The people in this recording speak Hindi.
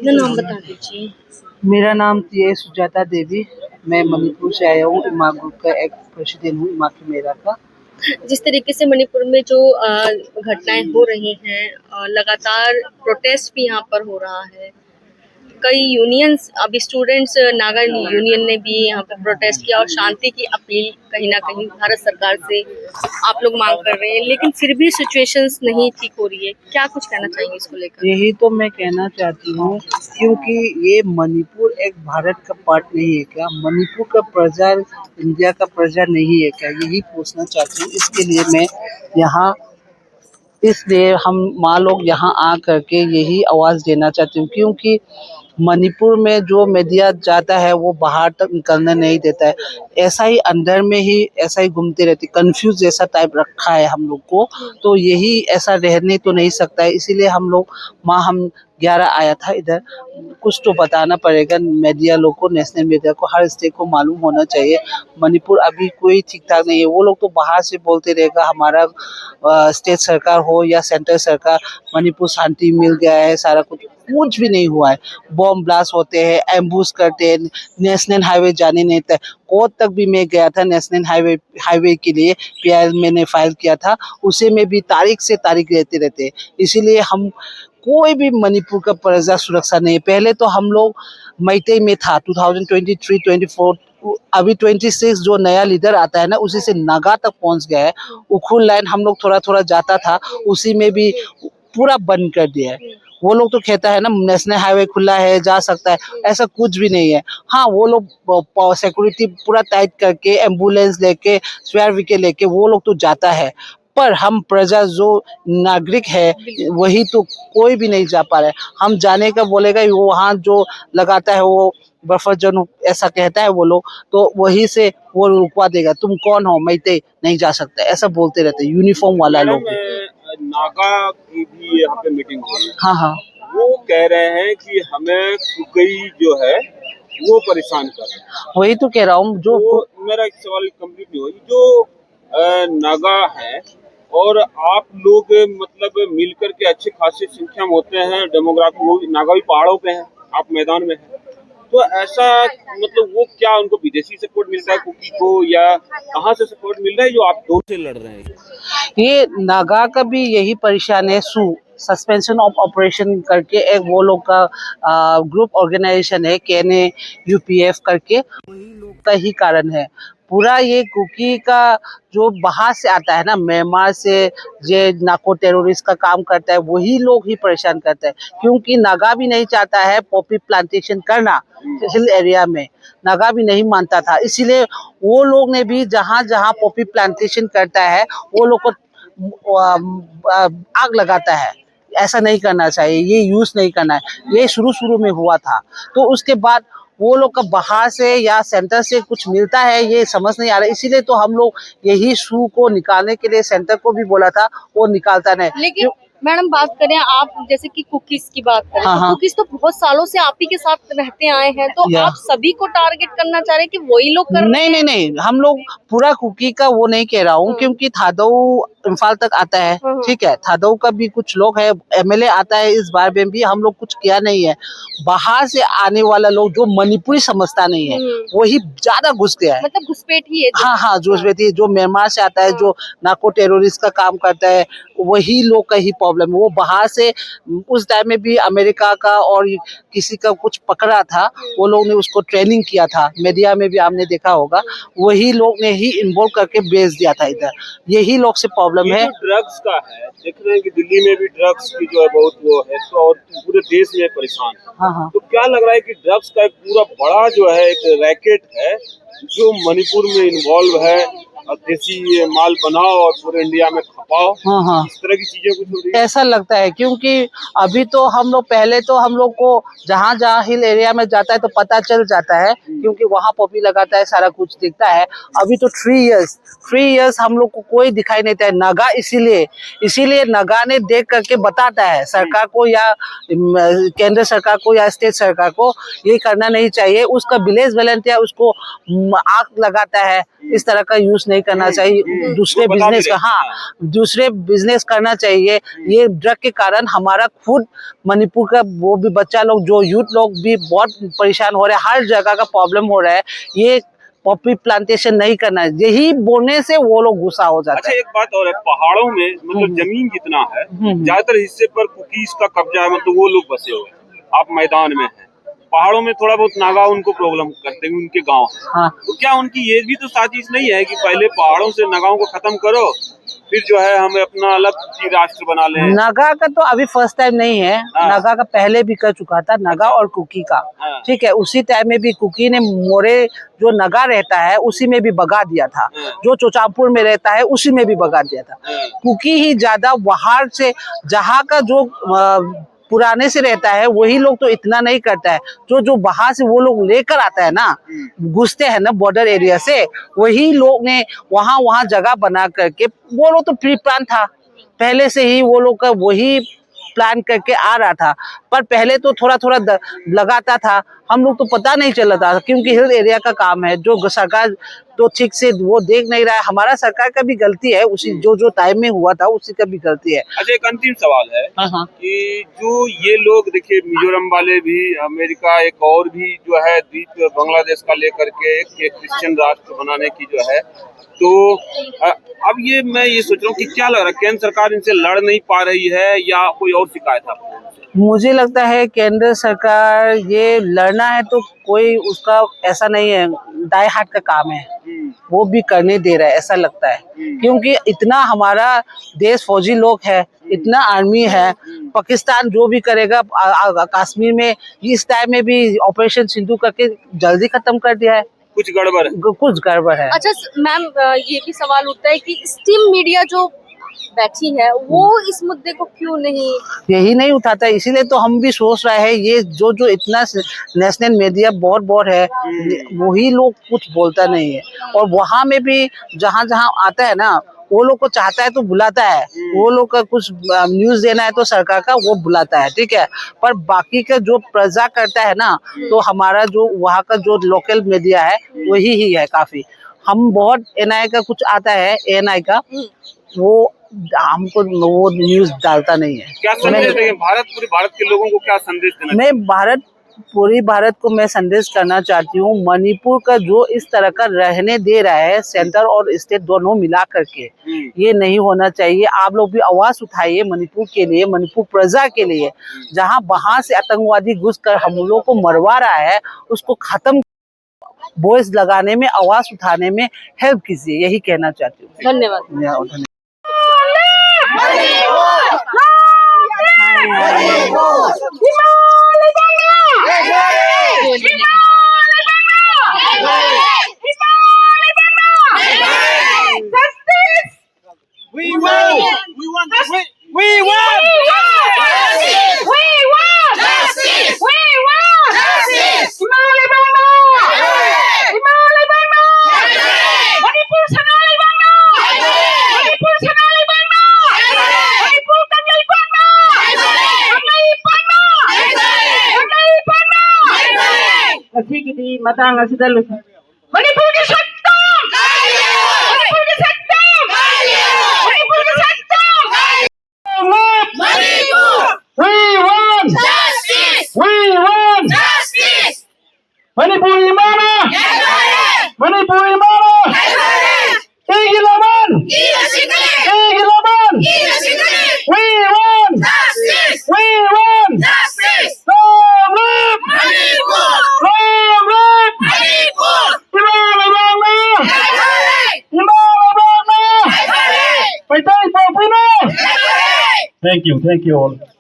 अपना नाम बता दीजिए। मेरा नाम टी सुजाता देवी। मैं मणिपुर से आया हूँ। इमा ग्रुप का एक प्रेसिडेंट हूँ, इमा की मेरा का। जिस तरीके से मणिपुर में जो घटनाएं हो रही हैं, लगातार प्रोटेस्ट भी यहाँ पर हो रहा है। कई यूनियंस, अभी स्टूडेंट्स नागा यूनियन ने भी यहाँ पर प्रोटेस्ट किया और शांति की अपील कहीं ना कहीं भारत सरकार से आप लोग मांग कर रहे हैं, लेकिन फिर भी सिचुएशंस नहीं ठीक हो रही है। क्या कुछ कहना चाहिए इसको लेकर? यही तो मैं कहना चाहती हूँ, क्योंकि ये मणिपुर एक भारत का पार्ट नहीं है क्या? मणिपुर का प्रजा इंडिया का प्रजा नहीं है क्या? यही पूछना चाहती हूँ। इसके लिए मैं यहाँ इसलिए हम माँ लोग यहाँ आ करके यही आवाज़ देना चाहती हूँ, क्योंकि मणिपुर में जो मीडिया जाता है वो बाहर तक निकलने नहीं देता है। ऐसा ही अंदर में ही ऐसा ही घूमते रहते, कंफ्यूज जैसा टाइप रखा है हम लोग को। तो यही ऐसा रहने तो नहीं सकता है, इसीलिए हम लोग हम 11 आया था इधर। कुछ तो बताना पड़ेगा मीडिया लोग को, नेशनल मीडिया को, हर स्टेट को मालूम होना चाहिए मणिपुर अभी कोई ठीक ठाक नहीं है। वो लोग तो बाहर से बोलते रहेगा हमारा स्टेट सरकार हो या सेंट्रल सरकार, मणिपुर शांति मिल गया है, सारा कुछ भी नहीं हुआ है। बॉम्ब ब्लास्ट होते हैं, एम्बुश करते हैं, नेशनल हाईवे जाने नहीं देता। कोर्ट तक भी मैं गया था नेशनल हाईवे के लिए, पीआईएल मैंने फाइल किया था, उसे में भी तारीख से तारीख रहते रहते। इसीलिए हम कोई भी मणिपुर का प्रजा सुरक्षा नहीं है। पहले तो हम लोग मैते में था 2023-24, अभी 26 जो नया लीडर आता है ना, उसी से नागा तक पहुंच गया है। उखुल लाइन हम लोग थोड़ा थोड़ा जाता था, उसी में भी पूरा बंद कर दिया है। वो लोग तो कहता है ना नेशनल हाईवे खुला है, जा सकता है, ऐसा कुछ भी नहीं है। हाँ, वो लोग सिक्योरिटी पूरा टाइट करके, एम्बुलेंस लेके, स्पेयर व्हीकल लेके वो लोग तो जाता है, पर हम प्रजा जो नागरिक है वही तो कोई भी नहीं जा पा रहे। हम जाने का बोलेगा, वो वहाँ जो लगाता है वो बफर जोन ऐसा कहता है वो लोग, तो वही से वो रुकवा देगा, तुम कौन हो, मैते नहीं जा सकता, ऐसा बोलते रहते यूनिफॉर्म वाला लोग। नागा की भी यहाँ पे मीटिंग हुई। हाँ हाँ, वो कह रहे हैं कि हमें कुकई जो है वो परेशान कर रहे हैं। वही तो कह रहा हूँ। जो तो मेरा एक सवाल कंप्लीट नहीं हुआ, जो नागा है और आप लोग मतलब मिलकर के अच्छे खासी संख्या में होते हैं, डेमोग्राफी वो नागा भी पहाड़ों पे है, आप मैदान में हैं, तो ऐसा मतलब वो क्या उनको विदेशी सपोर्ट मिलता है कुकी को, या कहाँ से सपोर्ट मिल रहा है जो आप दोनों से लड़ रहे हैं? ये नागा का भी यही परेशान है। सस्पेंशन ऑफ ऑपरेशन करके एक वो लोग का ग्रुप ऑर्गेनाइजेशन है, केने यूपीएफ करके, वही लोग का ही कारण है पूरा। ये कुकी का जो बाहर से आता है ना, म्यांमार से, ये नाको टेररिस्ट का काम करता है, वही लोग ही परेशान करते हैं। क्योंकि नागा भी नहीं चाहता है पॉपी प्लांटेशन करना हिल एरिया में, नागा भी नहीं मानता था। इसीलिए वो लोग ने भी जहाँ जहाँ पॉपी प्लांटेशन करता है वो लोग को आग लगाता है। ऐसा नहीं करना चाहिए, ये यूज नहीं करना है। ये शुरू में हुआ था, तो उसके बाद वो लोग का बाहर से या सेंटर से कुछ मिलता है, ये समझ नहीं आ रहा। इसीलिए तो हम लोग यही शू को निकालने के लिए सेंटर को भी बोला था, वो निकालता नहीं। लेकिन मैडम बात करें, आप जैसे कि कुकीज की बात करें, हाँ, तो कुकीज तो बहुत सालों से आप ही के साथ रहते आए हैं, तो आप सभी को टारगेट करना चाह रहे हैं कि वही लोग कर रहे हैं? नहीं, हम लोग पूरा कुकी का वो नहीं कह रहा हूँ, क्योंकि थादो इम्फाल तक आता है, ठीक है, थादो का भी कुछ लोग है, एमएलए आता है, इस बार में भी हम लोग कुछ किया नहीं है। बाहर से आने वाला लोग जो मणिपुरी समझता नहीं है वही ज्यादा घुस गया है, मतलब घुसपैठ ही है। हाँ, जो म्यांमार से आता है, जो नाको टेररिस्ट का काम करता है, वही लोग का ही प्रॉब्लम है। वो बाहर से उस टाइम में भी अमेरिका का और किसी का कुछ पकड़ा था, वो लोग ने उसको ट्रेनिंग किया था, मीडिया में भी आपने देखा होगा, वही लोग ने ही इन्वॉल्व करके भेज दिया था इधर। यही लोग से प्रॉब्लम है। ड्रग्स का है, देख रहे हैं कि दिल्ली में भी ड्रग्स की जो है बहुत वो है, तो और पूरे देश में परेशान। हाँ, तो क्या लग रहा है कि ड्रग्स का एक पूरा बड़ा जो है एक रैकेट है जो मणिपुर में इन्वॉल्व है, और देसी माल बनाओ और पूरे इंडिया में खपाओ, हाँ, इस तरह की चीजें कुछ हो रही है? ऐसा लगता है, क्योंकि अभी तो हम लोग, पहले तो हम लोग को जहाँ जहाँ हिल एरिया में जाता है तो पता चल जाता है, क्योंकि वहाँ पॉपी लगाता है, सारा कुछ दिखता है। अभी तो 3 इयर्स हम लोग को कोई दिखाई नहीं देता है नागा। इसीलिए नागा ने देख करके बताता है सरकार को, या केंद्र सरकार को, या स्टेट सरकार को, ये करना नहीं चाहिए। उसका विलेज वॉलंटियर उसको आग लगाता है, इस तरह का यूज नहीं करना चाहिए, दूसरे वो बता भी बिजनेस का, रहे। हाँ दूसरे बिजनेस करना चाहिए। ये ड्रग के कारण हमारा खुद मणिपुर का वो भी बच्चा लोग, जो यूथ लोग भी बहुत परेशान हो रहे हैं, हर जगह का प्रॉब्लम हो रहा है। ये पॉपी प्लांटेशन नहीं करना है, यही बोलने से वो लोग गुस्सा हो जाते अच्छा, हैं। एक बात और है, पहाड़ों में मतलब जमीन जितना है ज्यादातर हिस्से पर कुकीज का कब्जा है, मतलब वो लोग बसे हुए हैं। आप मैदान में हैं, पहाड़ों में थोड़ा बहुत नागा उनको प्रॉब्लम करते हैं, उनके गांव है। हाँ, तो क्या उनकी ये भी तो साजिश नहीं है कि पहले पहाड़ों से नगाओं को खत्म करो, फिर जो है हमें अपना अलग ही राष्ट्र बना लें? नागा का तो अभी फर्स्ट टाइम नहीं है, हाँ। नागा का पहले भी कर चुका था, नागा और कुकी का। हाँ। ठीक है, उसी टाइम में भी कुकी ने मोरे जो नगा रहता है उसी में भी भगा दिया था, हाँ। जो चोचापुर में रहता है उसी में भी भगा दिया था। हाँ। कुकी ही ज्यादा बाहर से, जहाँ का जो पुराने से रहता है वही लोग तो इतना नहीं करता है, जो जो बाहर से वो लोग लेकर आता है ना, घुसते हैं ना बॉर्डर एरिया से, वही लोग ने वहाँ वहाँ जगह बना करके, वो लोग तो प्री प्लान था पहले से ही, वो लोग का वही प्लान करके आ रहा था। पर पहले तो थोड़ा थोड़ा लगाता था, हम लोग तो पता नहीं चल रहा था, क्योंकि हिल एरिया का काम है, जो सरकार तो ठीक से वो देख नहीं रहा है। हमारा सरकार का भी गलती है, उसी जो जो टाइम में हुआ था उसी का भी गलती है। अच्छा, एक अंतिम सवाल है कि जो ये लोग देखिए, मिजोरम वाले भी, अमेरिका एक और भी जो है द्वीप बांग्लादेश का लेकर के एक क्रिश्चियन राष्ट्र बनाने की जो है, तो अब ये मैं ये सोच रहा हूँ कि क्या लग रहा है, केंद्र सरकार इनसे लड़ नहीं पा रही है या कोई और शिकायत है आपको? मुझे लगता है केंद्र सरकार ये लड़ना है तो कोई उसका ऐसा नहीं है, दाएं हाथ का काम है, वो भी करने दे रहा है ऐसा लगता है। क्योंकि इतना हमारा देश फौजी लोग है, इतना आर्मी है, पाकिस्तान जो भी करेगा कश्मीर में इस टाइम में भी ऑपरेशन सिंधु करके जल्दी खत्म कर दिया है। कुछ गड़बड़ है, कुछ गड़बड़ है। अच्छा मैम, ये भी सवाल उठता है कि स्टीम मीडिया जो बैठी है वो इस मुद्दे को क्यों नहीं, यही नहीं उठाता, इसीलिए तो हम भी सोच रहे हैं, ये जो जो इतना नेशनल मीडिया बहुत है, वही लोग कुछ बोलता नहीं है। और वहाँ में भी जहाँ जहाँ आता है ना, वो लोग को चाहता है तो बुलाता है, वो लोग का कुछ न्यूज देना है तो सरकार का वो बुलाता है, ठीक है। पर बाकी का जो प्रजा करता है ना, तो हमारा जो वहाँ का जो लोकल मीडिया है वही ही है काफी। हम बहुत एनआई का कुछ आता है, एएनआई का, वो हमको वो न्यूज डालता नहीं है। क्या संदेश देंगे पूरे भारत के लोगों को, क्या संदेश देना? मैं पूरी भारत को मैं संदेश करना चाहती हूँ, मणिपुर का जो इस तरह का रहने दे रहा है सेंटर और स्टेट दोनों मिला करके, ये नहीं होना चाहिए। आप लोग भी आवाज उठाइए मणिपुर के लिए, मणिपुर प्रजा के लिए। जहाँ बाहर से आतंकवादी घुसकर हम लोग को मरवा रहा है, उसको खत्म, वॉइस लगाने में, आवाज उठाने में हेल्प कीजिए, यही कहना चाहती हूँ। धन्यवाद। matang asida lu Manipur ke sakta Manipur ke sakta Manipur ke sakta Manipur we want justice Manipur di mana Manipur di mana Igilaban we want justice Thank you all.